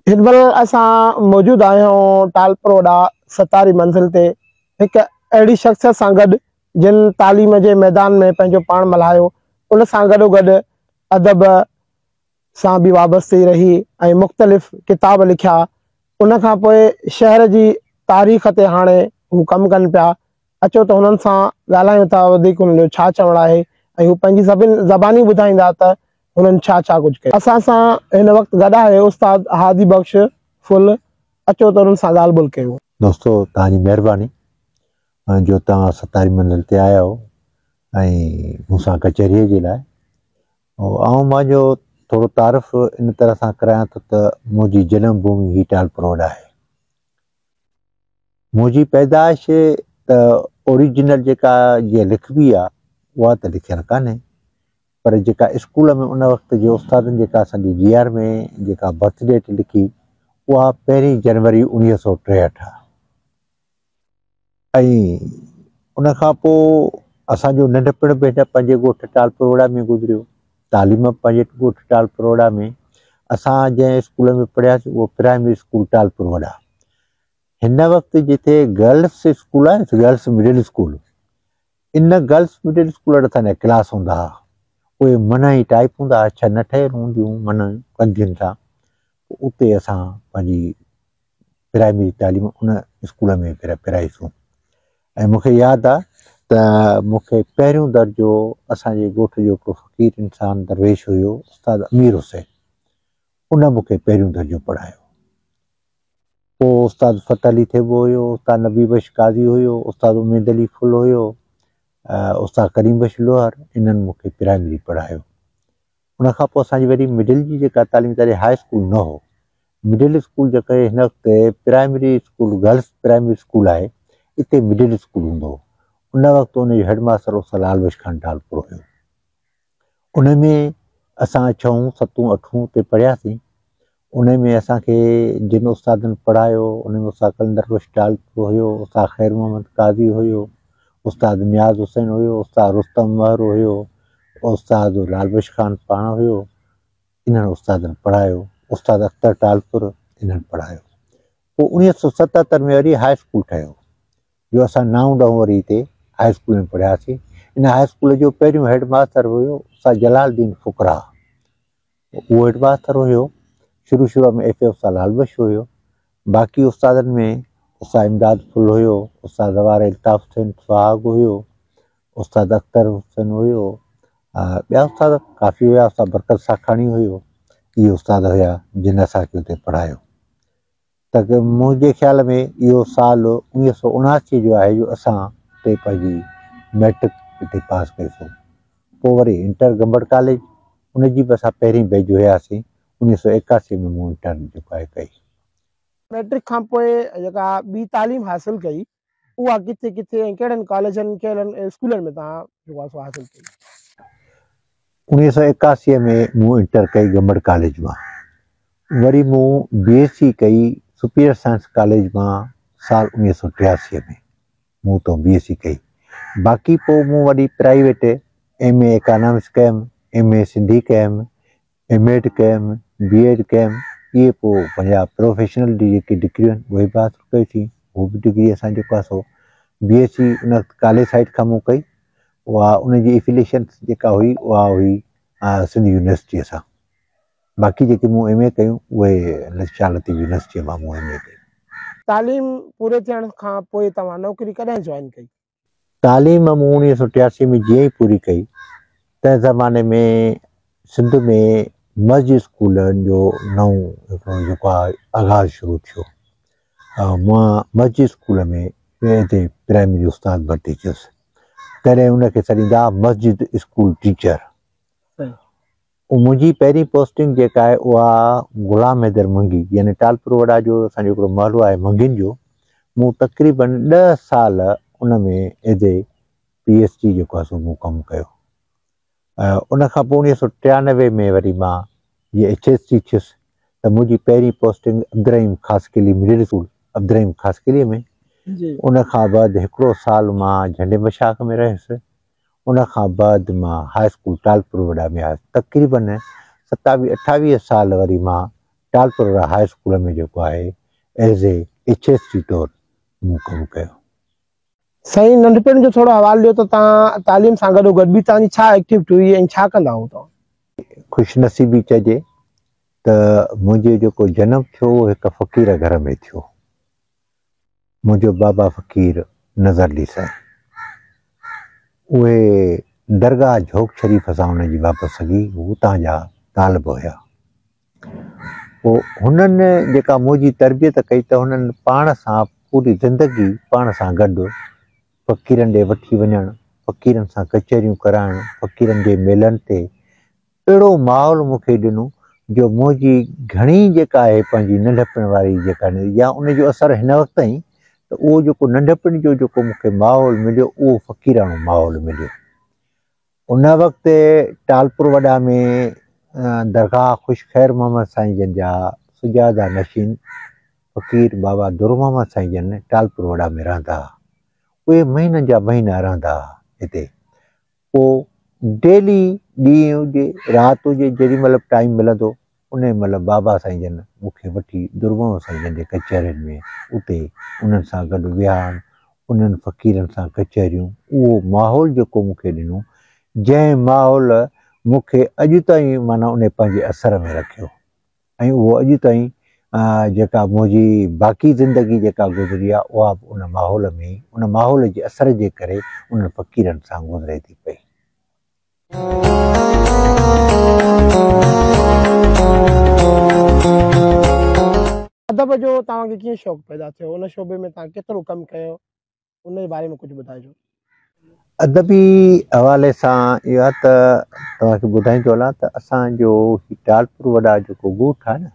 हिन महिल असां मौजूदु आहियूं टालपुर वॾा 17 मंज़िल ते हिकु अहिड़ी शख़्सियत सां गॾु जिन तालीम जे मैदान में पंहिंजो पाण मल्हायो, उन सां गॾोगॾु अदब सां बि वाबस्ती रही ऐं मुख़्तलिफ़ किताब लिखिया। उन खां पोइ शहर जी तारीख़ ते हाणे हू कमु कनि पिया। अचो त हुननि सां ॻाल्हायूं था, वधीक हुननि जो छा चवणु आहे ऐं हू पंहिंजी ज़बानी ॿुधाईंदा त हुननि छा छा कुझु कयो। असां सां हिन वक़्तु गॾु आहे उस्ताद हादी बख़्श फुल। अचो त हुननि सां ॻाल्हि ॿोल कयूं। दोस्तो, तव्हांजी महिरबानी जो तव्हां 17 मंज़िल ते आया हो ऐं मूंसां कचहरीअ जे लाइ। ऐं मुंहिंजो थोरो तारीफ़ इन तरह सां करायां थो त मुंहिंजी जनम भूमि ही टालपुर वॾा आहे। मुंहिंजी पैदाइश त ओरिजिनल जेका जीअं लिखबी आहे उहा त लिखियल कान्हे, पर जेका स्कूल में उन वक़्त जे उस्तादनि जेका असांजी GR में जेका बर्थ डेट लिखी उहा 1 जनवरी 1963 ऐं उन खां पोइ असांजो नंढपण बि पंहिंजे ॻोठ टालपुर वॾा में गुज़रियो। तालीम पंहिंजे ॻोठ टालपुर वॾा में। असां जंहिं स्कूल में पढ़ियासीं उहो प्राइमरी स्कूल टालपुर वॾा। हिन वक़्तु जिथे गर्ल्स स्कूल आहे, girls middle school, in girls middle school वटि असांजा क्लास हूंदा हुआ। उहे मन ई टाइप हूंदा हुआ, 6 न ठहियल हूंदियूं मन कंधियुनि सां। उते असां पंहिंजी प्राइमरी तालीम उन स्कूल में पिराईसूं। ऐं मूंखे यादि आहे त मूंखे पहिरियों दर्जो असांजे ॻोठ जो हिकिड़ो फ़क़ीर इंसान दरवेश हुयो, उस्ताद अमीर हुसैन, उन मूंखे पहिरियों दर्जो पढ़ायो। पोइ उस्ताद फ़तह अली थेबो हुयो, उस्ताद नबी बख़्श काज़ी हुयो, उस्ताद उमेद अली फुल हुयो, उस्ताद करीम बख़्श लोहार, इन्हनि मूंखे प्राइमरी पढ़ायो। उन खां पोइ असांजी वरी मिडिल जी जेका तालीम तारीख़ हाई स्कूल न हो, मिडिल स्कूल जेका हिन वक़्तु primary school girls primary school आहे, इते मिडिल स्कूल हूंदो हो। उन वक़्तु उनजो हेडमास्टर उस्ताद लाल बख़्श खान टालपुर हुयो। उन में असां 6, 7, 8 ते पढ़ियासीं। उन में असांखे जिन उस्तादनि पढ़ायो उन में उस्ताद कलंदर बख़्श टालपुर हुयो, उस्ताद ख़ैर मोहम्मद काज़ी हुयो, उस्ताद नियाज़ हुसैन हुयो, उस्ताद रुस्तम महर हुयो, उस्ताद लाल बख़्श खान पाण हुयो। इन्हनि उस्तादनि पढ़ायो। उस्ताद अख्तर टालपुर इन्हनि पढ़ायो। पोइ 1977 में वरी हाई स्कूल ठहियो, जो असां 9, 10 वरी हिते हाई स्कूल में पढ़ियासीं। इन हाई स्कूल जो पहिरियों हेडमास्टर हुयो उस्ताद जलालुद्दीन फुकरा, उहो हेडमास्टर हुयो। शुरू में FA उस्ताद लाल बख़्श हुयो। बाक़ी उस्तादनि में उस्ताद इमदाद फुल हुयो, उस्ताद जवाहर अल्ताफ़ हुसैन सुहाग हुयो, उस्ताद अख्तर हुसैन हुयो, ॿिया उस्ताद काफ़ी हुया, उस्ताद बरकत साखाणी हुयो। इहे उस्ताद हुया जिन असांखे हुते पढ़ायो। त मुंहिंजे ख़्याल में इहो साल 1979 जो आहे जो असां हुते पंहिंजी मैट्रिक हिते पास कईसीं। पोइ वरी इंटर गंबड़ कॉलेज, उनजी बि असां पहिरीं बैच हुयासीं। 1981 में मूं इंटर जेको आहे कई। मैट्रिक खां पोइ जेका ॿी तालीम हासिलु कई उहा किथे किथे ऐं कहिड़नि कॉलेजनि कहिड़नि स्कूलनि में तव्हां जेको आहे सो हासिलु कई? 1981 में मूं इंटर कई गंबड़ कॉलेज मां। वरी मूं BSc कई सुपीरियर साइंस कॉलेज मां साल 1983 में मूं तो BSc कई। बाक़ी पोइ मूं वरी प्राइवेट MA इकोनॉमिक्स कयमि, MA सिंधी कयमि, MAd कयमि, BAd कयमि। इहे पोइ पंहिंजा प्रोफेशनल जी जेकी डिग्रियूं आहिनि उहे बि हासिलु कई थी। उहो बि डिग्री असां जेको आहे सो BSc उन कॉलेज साइड खां मूं कई। उहा उनजी एफिलिएशन जेका हुई उहा हुई सिंधी यूनिवर्सिटीअ सां। बाक़ी जेके मूं MA कयूं उहे शाह लतीफ़ यूनिवर्सिटीअ मां मूं MA कई। तालीम पूरे थियण खां पोइ तव्हां नौकिरी कॾहिं जॉइन कई? तालीम मूं 1983 में जीअं ई पूरी कई, तंहिं ज़माने में सिंध में मस्जिद स्कूलनि जो नओं हिकिड़ो जेको आहे आगाज़ शुरू थियो। मां मस्जिद स्कूल में हिते प्राइमरी उस्ताद भर्ती थियुसि। तॾहिं उनखे सॾींदा मस्जिद स्कूल टीचर। मुंहिंजी पहिरीं पोस्टिंग जेका आहे उहा ग़ुलाम हैदर मंगी, यानी टालपुर वॾा जो असांजो हिकिड़ो महलो आहे मंगियुनि जो। मूं तक़रीबन 10 साल उन में एज ए PhD जेको आहे सो मूं कमु कयो। उन खां पोइ 1993 में वरी मां जीअं HSC थियुसि त मुंहिंजी पहिरीं posting Abdurrahim Khaskheli middle school Abdurrahim ख़ासकिलीअ में। उन खां बाद हिकिड़ो साल मां झंडे मशाक में रहियुसि। उन खां बाद मां हाई स्कूल टालपुर वॾा में आयुसि। तक़रीबन 27-28 साल वरी मां टालपुरा हाई स्कूल में जेको आहे एज़ ए HSC तौरु मूं कमु कयो। साईं, नंढपिण जो थोरो हवालो ॾियो त तव्हां तालीम सां गॾो गॾु बि तव्हांजी छा एक्टिविटी हुई ऐं छा कंदा हुओ तव्हां? ख़ुशनसीबी चइजे त मुंहिंजो जेको जनमु थियो उहो हिकु फ़क़ीर घर में थियो। मुंहिंजो बाबा फ़क़ीर नज़र अली साईं, उहे दरगाह झोक शरीफ़ सां हुनजी वापसगी हुतां जा तालिब हुया। पोइ हुननि जेका मुंहिंजी तरबियत कई त हुननि पाण सां पूरी ज़िंदगी पाण सां गॾु फ़क़ीरनि ॾे वठी वञणु, फ़क़ीरनि सां कचहरियूं कराइणु, फ़क़ीरनि जे मेलनि ते अहिड़ो माहौल मूंखे ॾिनो जो मुंहिंजी घणी जेका आहे पंहिंजी नंढपिण वारी जेका या उनजो असरु हिन वक़्तु ताईं त उहो जेको नंढपिण जो जेको मूंखे माहौल मिलियो उहो फ़क़ीराणो माहौल मिलियो। उन वक़्तु टालपुर वॾा में दरगाह ख़ुश ख़ैर मोहम्मद साईं जन जा सुजादा नशीन फ़क़ीर बाबा दुर मोहम्मद साईं जन टालपुर वॾा में रहंदा हुआ। उहे महीननि जा महीना रहंदा हुआ हिते। पोइ डेली ॾींहुं हुजे राति हुजे जेॾी महिल टाइम मिलंदो उन महिल बाबा साईं जन मूंखे वठी दुर मोहम्मद साईं जन जे कचहरियुनि में उते उन्हनि सां गॾु विहारणु, उन्हनि फ़क़ीरनि सां कचहरियूं, उहो माहौल जेको मूंखे ॾिनो, जंहिं माहौल मूंखे अॼु ताईं माना उन पंहिंजे असर में रखियो ऐं उहो अॼु ताईं जेका मुंहिंजी बाक़ी ज़िंदगी जेका गुज़री आहे उहा बि उन माहौल में उन माहौल जे असर जे करे उन फ़क़ीरनि सां गुज़रे थी पई। अदब जो तव्हांखे कीअं शौक़ु पैदा थियो? उन शोबे में तव्हां केतिरो कमु कयो, उन जे बारे में कुझु ॿुधाइजो। अदबी हवाले सां इहो आहे त तव्हांखे ॿुधाईंदो हलां त असांजो टालपुर वॾा जेको ॻोठु आहे न,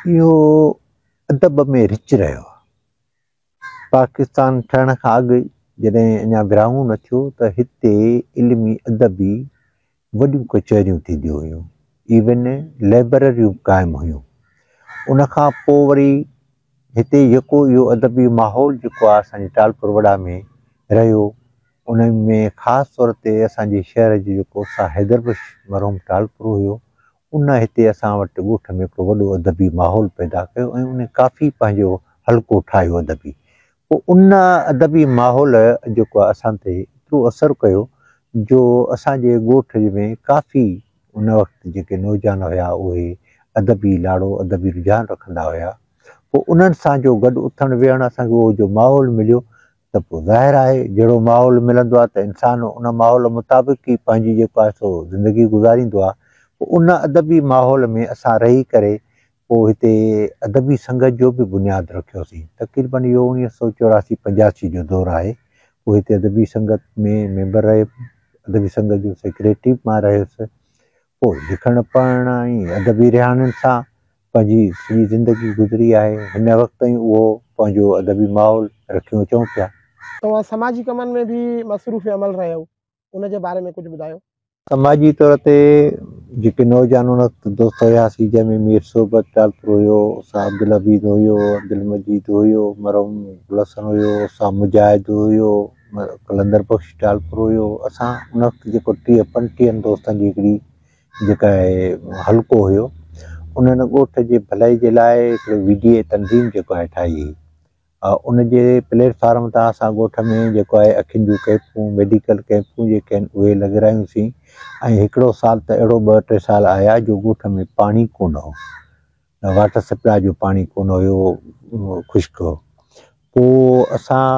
इहो अदब में रिच रहियो आहे। पाकिस्तान ठहण खां अॻु जॾहिं अञा विरहाङो न थियो त हिते इल्मी अदबी वॾियूं कचहरियूं थींदियूं हुयूं, इवन लाइब्रेरियूं क़ाइमु हुयूं। उनखां पोइ वरी हिते जेको इहो अदबी माहौल जेको आहे असांजे टालपुर वॾा में रहियो, उन में ख़ासि तौर ते असांजे शहर जो जेको सा हैदरबश मरहूम टालपुर हुयो, उन हिते असां वटि ॻोठ में हिकिड़ो वॾो अदबी माहौल पैदा कयो ऐं उन काफ़ी पंहिंजो हल्को ठाहियो अदबी। पोइ उन अदबी माहौल जेको आहे असां ते एतिरो असरु कयो जो असांजे ॻोठ में काफ़ी उन वक़्तु जेके नौजवान हुया उहे अदबी लाड़ो अदबी रुझान रखंदा हुया। पोइ उन्हनि सां जो गॾु उथणु वेहणु असांखे उहो जो माहौल मिलियो त पोइ ज़ाहिर आहे जहिड़ो माहौल मिलंदो आहे त इंसानु उन माहौल मुताबिक़ ई पंहिंजी जेको आहे सो ज़िंदगी गुज़ारींदो आहे। पोइ उन अदबी माहौल में असां रही करे पोइ हिते अदबी संगत जो बि बुनियादु रखियोसीं। तक़रीबन इहो 1984-85 जो दौरु आहे। पोइ हिते अदबी संगत में मेंबर रहे, अदबी संगत जो सेक्रेटरी मां रहियुसि। पोइ लिखणु पढ़णु ऐं अदबी रिहाननि सां पंहिंजी सॼी ज़िंदगी गुज़री आहे। हिन वक़्तु ताईं उहो पंहिंजो अदबी माहौल रखियो अचूं पिया। तव्हां समाजी कमनि में बि मसरूफ़ अमल रहियो, उन जे बारे में कुझु ॿुधायो। समाजी तौर ते जेके नौजवान उन वक़्तु दोस्त हुयासीं, जंहिंमें मीर सोबत टालपुर हुयो, उसा अब्दुल हबीद हुयो, अब्दुल मजीद हुयो, मरहूम गुलसन हुयो, उसा मुजाहिद हुयो, कलंदर बख्श टालपुर हुयो। असां उन वक़्तु जेको 30-35 दोस्तनि जी हिकिड़ी जेका आहे हल्को हुयो, उन्हनि ॻोठ जे भलाई जे लाइ हिकिड़ो VDA तनज़ीम जेको आहे ठाही हुई। उनजे प्लेटफार्म तां असां ॻोठ में जेको आहे अखियुनि जूं कैंपूं, मेडिकल कैंपूं जेके आहिनि उहे लॻारायूंसीं। ऐं हिकिड़ो साल त अहिड़ो 2-3 साल आया जो ॻोठ में पाणी कोन हो, वाटर सप्लाई जो पाणी कोन हुयो, ख़ुश्क हो। पोइ असां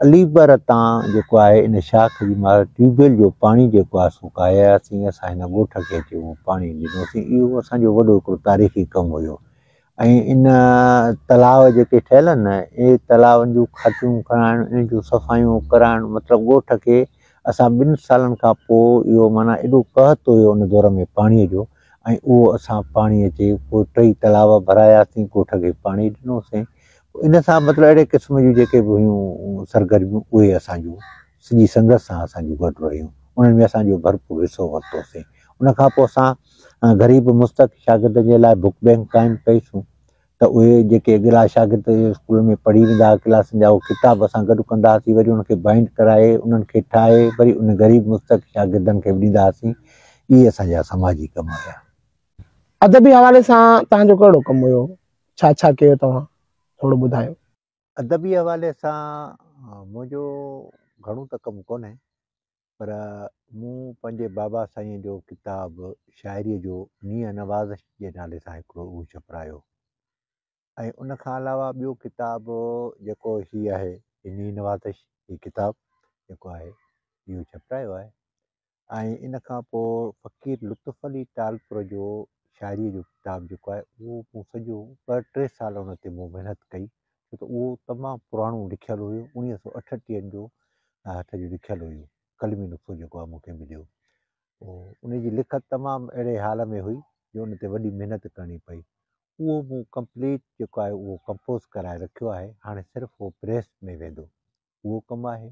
अलीबर तां जेको आहे इन शाख जी मां ट्यूबवेल जो पाणी जेको आहे सो कायासीं। असां हिन ॻोठ खे अची उहो पाणी ॾिनोसीं। इहो असांजो वॾो हिकिड़ो तारीख़ी कमु हुयो। ऐं इन तलाउ जेके ठहियल आहिनि न, इहे तलाउनि जूं खातियूं कराइणु, इन जूं सफ़ाइयूं कराइणु, मतिलबु ॻोठ खे असां 2 सालनि खां पोइ इहो माना एॾो कहत हुयो उन दौर में पाणीअ जो, ऐं उहो असां पाणी अचे पोइ 3 तलाउ भरायासीं, ॻोठ खे पाणी ॾिनोसीं। इन सां मतिलबु अहिड़े क़िस्म जूं जेके बि हुयूं सरगर्मियूं उहे असांजूं सॼी संगत सां असांजूं गॾु रहियूं, उन्हनि में असांजो भरपूर हिसो वरितोसीं। उनखां पोइ असां ग़रीब मुस्तक शागिर्दनि जे लाइ बुक बैंक क़ाइमु कईसूं त उहे जेके अॻिला शागिर्द स्कूल में पढ़ी वेंदा हुआ क्लासनि जा, उहे किताब असां गॾु कंदा हुआसीं, वरी उनखे बाइंड कराए उन्हनि खे ठाहे वरी उन ग़रीब मुस्तक शागिर्दनि खे बि ॾींदा हुआसीं। इहे असांजा समाजी कम हुया। अदबी हवाले सां तव्हांजो कहिड़ो कमु हुयो, छा छा कयो तव्हां, थोरो ॿुधायो। अदबी हवाले सां मुंहिंजो घणो त कमु कोन्हे, पर मूं पंहिंजे बाबा साईं जो किताबु शाइरीअ जो मीआं नवाज़िश जे नाले सां हिकिड़ो उहो छपिरायो। ऐं उन खां अलावा ॿियो किताबु जेको हीअ आहे मीआं नवाज़िश ही किताबु जेको आहे इहो छपिरायो आहे। ऐं इन खां पोइ फ़क़ीर लुत्फ़ अली तालपुर जो शाइरीअ जो किताबु जेको आहे उहो मूं सॼो 2-3 साल उन ते मूं महिनत कई, छो त उहो तमामु पुराणो लिखियलु हुयो, 1938 जो हथ जो लिखियलु हुयो, कलमी नुस्ख़ो जेको आहे मूंखे मिलियो। पोइ उनजी लिखत तमामु अहिड़े हाल में हुई जो उन ते वॾी महिनत करणी पई। उहो मूं कंप्लीट जेको आहे उहो कंपोज़ कराए रखियो आहे, हाणे सिर्फ़ु उहो प्रेस में वेंदो, उहो कमु आहे।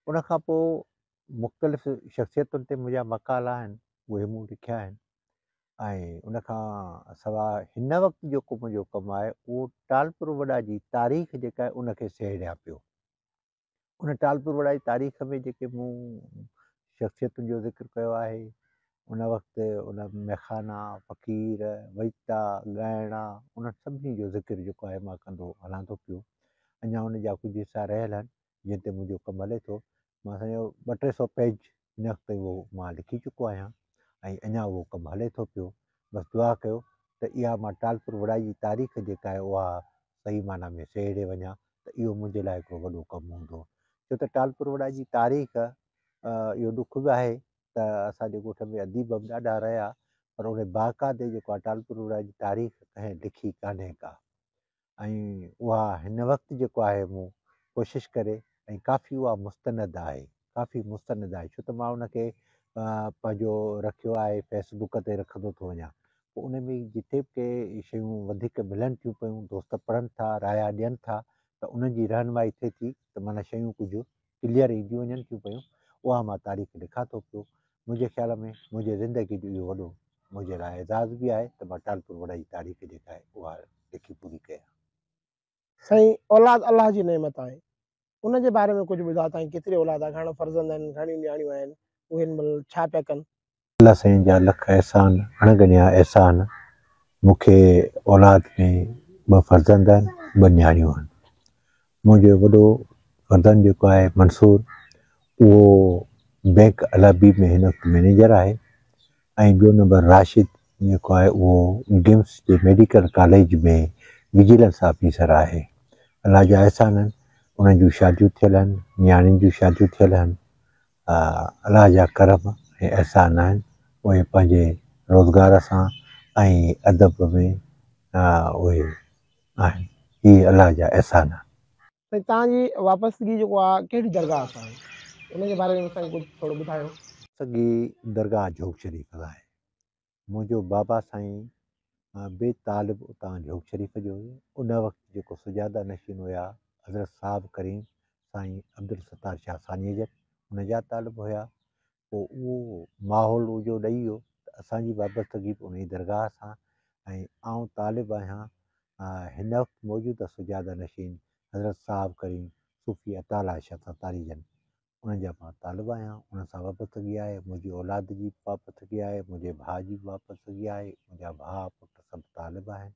उन खां पोइ मुख़्तलिफ़ शख़्सियतुनि ते मुंहिंजा मक़ाला आहिनि, उहे मूं लिखिया आहिनि। ऐं उन खां सवाइ हिन वक़्तु जेको मुंहिंजो कमु आहे उहो टालपुर वॾा जी तारीख़ जेका आहे उनखे सहेड़िया पियो। उन टालपुर वॾा जी तारीख़ में जेके मूं शख़्सियतुनि जो ज़िक्र कयो आहे, उन वक़्तु उन मैखाना, फ़क़ीर, वैता, ॻाइणा, उन सभिनी जो ज़िक्र जेको आहे मां कंदो हलां थो पियो। अञा उन जा कुझु हिसा रहियल आहिनि जंहिं ते मुंहिंजो कमु हले थो। मां सम्झो 200-300 पेज हिन वक़्तु उहो मां लिखी चुको आहियां ऐं अञा उहो कमु हले थो पियो। बसि दुआ कयो त इहा मां टालपुर वॾा जी तारीख़ जेका आहे उहा सही माना में सहेड़े वञा, त इहो मुंहिंजे लाइ हिकिड़ो वॾो कमु हूंदो। छो त टालपुर वॾा जी तारीख़ इहो ॾुख बि आहे त असांजे ॻोठ में अदीब बि ॾाढा रहिया, पर उन बाक़ाइदे जेको आहे टालपुर वॾा जी तारीख़ कंहिं लिखी कान्हे का। ऐं उहा हिन वक़्तु जेको आहे मूं कोशिशि करे ऐं काफ़ी उहा मुस्तनद आहे, काफ़ी मुस्तनद आहे, छो त मां उनखे पंहिंजो रखियो आहे, फेसबुक ते रखंदो थो वञा। पोइ उन में जिथे बि के शयूं वधीक मिलनि थियूं पियूं, दोस्त पढ़नि था, राया ॾियनि था, त उन्हनि जी रहनुमाई थिए थी त माना शयूं कुझु क्लियर ईंदियूं वञनि थियूं पियूं, उहा मां तारीख़ लिखां थो पियो। मुंहिंजे ख़्याल में मुंहिंजे ज़िंदगी जो इहो वॾो मुंहिंजे लाइ एज़ाज़ बि आहे त मां टालपुर वॾा जी तारीख़ जेका आहे उहा लिखी पूरी कयां। साईं, औलाद अलाह जी नेमत आहे, उन जे बारे में कुझु ॿुधायो। तव्हां केतिरी औलाद आहे, घणो फर्ज़ंद आहिनि, घणियूं न्याणियूं आहिनि, उहे महिल छा पिया कनि? अल्लाह साईं जा लख अहसान, अणगणिया अहसान। मूंखे औलाद में 2 फर्ज़ंद आहिनि, 2 न्याणियूं आहिनि। मुंहिंजो वॾो फर्ज़ंद जेको आहे मंसूर, उहो बैंक अलाबी में हिन वक़्तु मैनेजर आहे। ऐं ॿियो नंबर राशिद जेको आहे उहो गिम्स जे मेडिकल कॉलेज में विजिलेंस ऑफिसर आहे। अलाह जा अहसान आहिनि, उन्हनि जूं शादियूं थियल आहिनि, न्याणियुनि जूं शादियूं थियल आहिनि। अलाह जा करम ऐं अहसान आहिनि, उहे पंहिंजे रोज़गार सां ऐं अदब में उहे आहिनि। हीअ अलाह जा अहसान आहिनि। साईं, तव्हांजी वापसगी जेको आहे कहिड़ी दरगाह सां आहे, उन जे बारे में साईं कुझु थोरो ॿुधायो। सॻी दरगाह जोग शरीफ़ आहे। मुंहिंजो बाबा साईं बेतालिब उतां जोग शरीफ़ जो हुयो। उन वक़्तु जेको सुजादा नशीन हुया हज़रत साहिब करीम साईं अब्दुल सत्तार शाह सानीअ जन, उन जा तालिब हुया। पोइ उहो माहौल जो ॾेई वियो त असांजी वाबस्तगी बि उन जी दरगाह सां, ऐं आउं तालिब आहियां हिन वक़्तु मौजूदा सुजादा नशीन हज़रत साहिब करीम सूफ़ी अताला शाह सत्तारी जन, उन्हनि जा मां तालिब आहियां। उन सां वाबस्तगी आहे, मुंहिंजी औलाद जी वाबस्तगी आहे, मुंहिंजे भाउ जी वाबस्तगी आहे, मुंहिंजा भाउ पुट सभु तालिब आहिनि।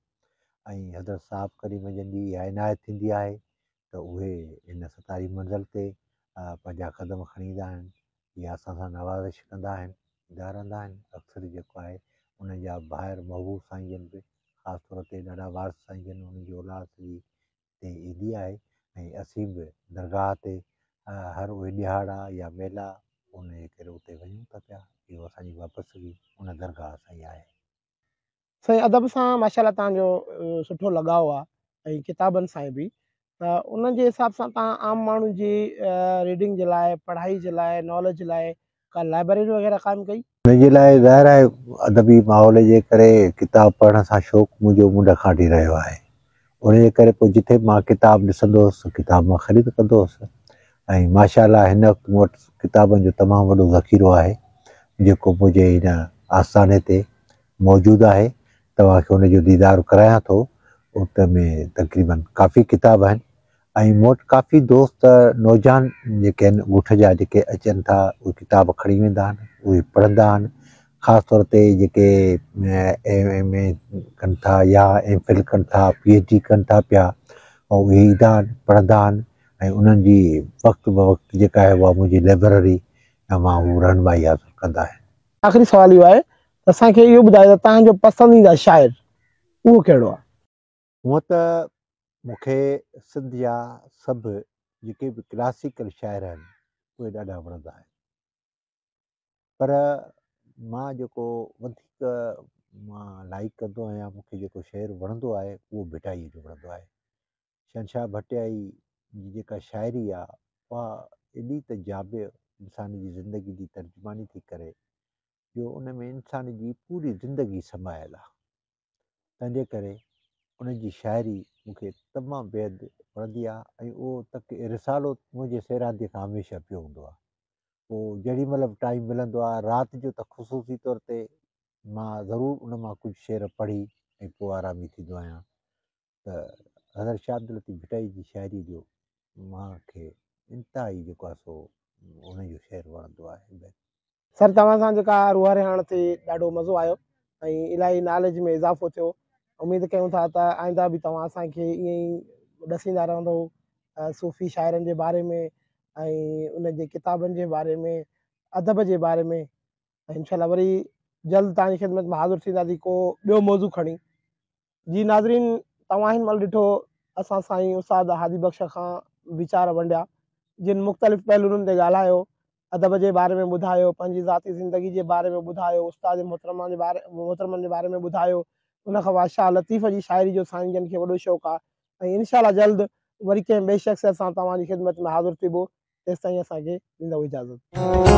ऐं हज़रत साहिब करीम जन जी इहा इनायत थींदी आहे त उहे हिन सतारी मंज़िल ते पंहिंजा क़दम खणी ईंदा आहिनि, या असां सां नवाज़िश कंदा आहिनि, ईंदा रहंदा आहिनि। अक्सर जेको आहे उन जा ॿाहिरि महबूब साईं जन बि ख़ासि तौर ते ॾाढा वारिस साईं जन उन्हनि जी औलाद बि हिते ईंदी आहे। ऐं असीं बि दरगाह ते हर उहे ॾिहाड़ा या मेला उन जे करे उते वञूं था पिया। इहो असांजी वापसि उन दरगाह सां ई आहे। साईं, अदब सां माशाल्लाह तव्हांजो सुठो लॻाव आहे, ऐं किताबनि सां बि, त उन जे हिसाब सां तव्हां आम माण्हू जी रीडिंग जे लाइ, पढ़ाई जे लाइ, नॉलेज लाइ का लाइब्रेरी वग़ैरह क़ाइमु कई? हुनजे लाइ ज़ाहिर आहे अदबी माहौल जे करे किताब पढ़ण सां शौक़ु मुंहिंजो मुंड खां वठी रहियो आहे। उन जे करे पोइ जिथे मां किताब ॾिसंदो हुउसि किताब मां ख़रीद कंदो हुउसि। ऐं माशाल्लाह हिन वक़्तु मूं वटि किताबनि जो तमामु वॾो ज़ख़ीरो आहे जेको मुंहिंजे हिन आस्थाने ते मौजूदु आहे। तव्हांखे हुनजो दीदारु करायां थो। उत में तक़रीबन काफ़ी किताब आहिनि, ऐं मूं वटि काफ़ी दोस्त नौजवान जेके आहिनि ॻोठ जा जेके अचनि था, उहे किताब खणी वेंदा आहिनि, उहे पढ़ंदा आहिनि। ख़ासि तौर ते जेके MA कनि था या MPhil कनि था, PhD कनि था पिया, ऐं उहे ईंदा आहिनि, पढ़ंदा आहिनि, ऐं उन्हनि जी वक़्तु ब वक़्तु जेका आहे उहा मुंहिंजी लाइब्रेरी ऐं मां हू रहनुमाई हासिलु कंदा आहिनि। आख़िरी सवाल इहो आहे त असांखे इहो ॿुधायो त तव्हांजो पसंदीदा शाइर उहो कहिड़ो आहे? हूअं त मूंखे सिंध जा सभु जेके बि क्लासिकल शाइर आहिनि उहे ॾाढा वणंदा आहिनि, पर मां जेको वधीक मां लाइक कंदो आहियां, मूंखे जेको शेर वणंदो आहे उहो भिटाईअ जो वणंदो आहे। शहंशाह भटियाई जी जेका शाइरी आहे उहा एॾी त जाबे इंसान जी ज़िंदगी जी तर्जुमानी थी करे जो उन में इंसान जी पूरी ज़िंदगी समायल आहे। तंहिंजे करे उनजी शाइरी मूंखे तमामु बेहदि वणंदी आहे, ऐं उहो तक रिसालो मुंहिंजे सेरांदीअ खां हमेशह पियो हूंदो आहे। पोइ जेॾी महिल बि टाइम मिलंदो आहे, राति जो त ख़ुशूसी तौर ते मां ज़रूरु उन मां कुझु शेर पढ़ी ऐं पोइ आरामी थींदो आहियां। त हज़रत शाह अब्दुल लतीफ़ भिटाई जी शाइरी जो मूंखे इंतिहाई जेको आहे सो उनजो शेर वणंदो आहे। सर, तव्हां सां जेका रूह रिहाइण ते ॾाढो मज़ो आयो ऐं इलाही नॉलेज में इज़ाफ़ो थियो। उमेदु कयूं था त आईंदा बि तव्हां असांखे ईअं ई ॾसींदा रहंदो सूफ़ी शाइरनि जे बारे में ऐं उनजे किताबनि जे बारे में, अदब जे बारे में। ऐं इंशाल्लाह वरी जल्द तव्हांजी ख़िदमत में हाज़िर थींदासीं को ॿियो मौज़ू खणी। जी नाज़रीन, तव्हां हिन महिल ॾिठो असां साईं उस्ताद हादी बख़्श खां वीचार वंडिया, जिन मुख़्तलिफ़ पहलुनि ते ॻाल्हायो, अदब जे बारे में ॿुधायो, पंहिंजी ज़ाती ज़िंदगी जे बारे में ॿुधायो, उस्ताद मोहतरमनि जे बारे में ॿुधायो। उन खां बाद शाह लतीफ़ जी शाइरी जो साईं जन खे वॾो शौक़ु आहे। ऐं इंशाल्लाह जल्द वरी कंहिं ॿिए शख़्स सां तव्हांजी ख़िदमत में हाज़िर थीबो। तेसिताईं असांखे ॾींदव इजाज़त।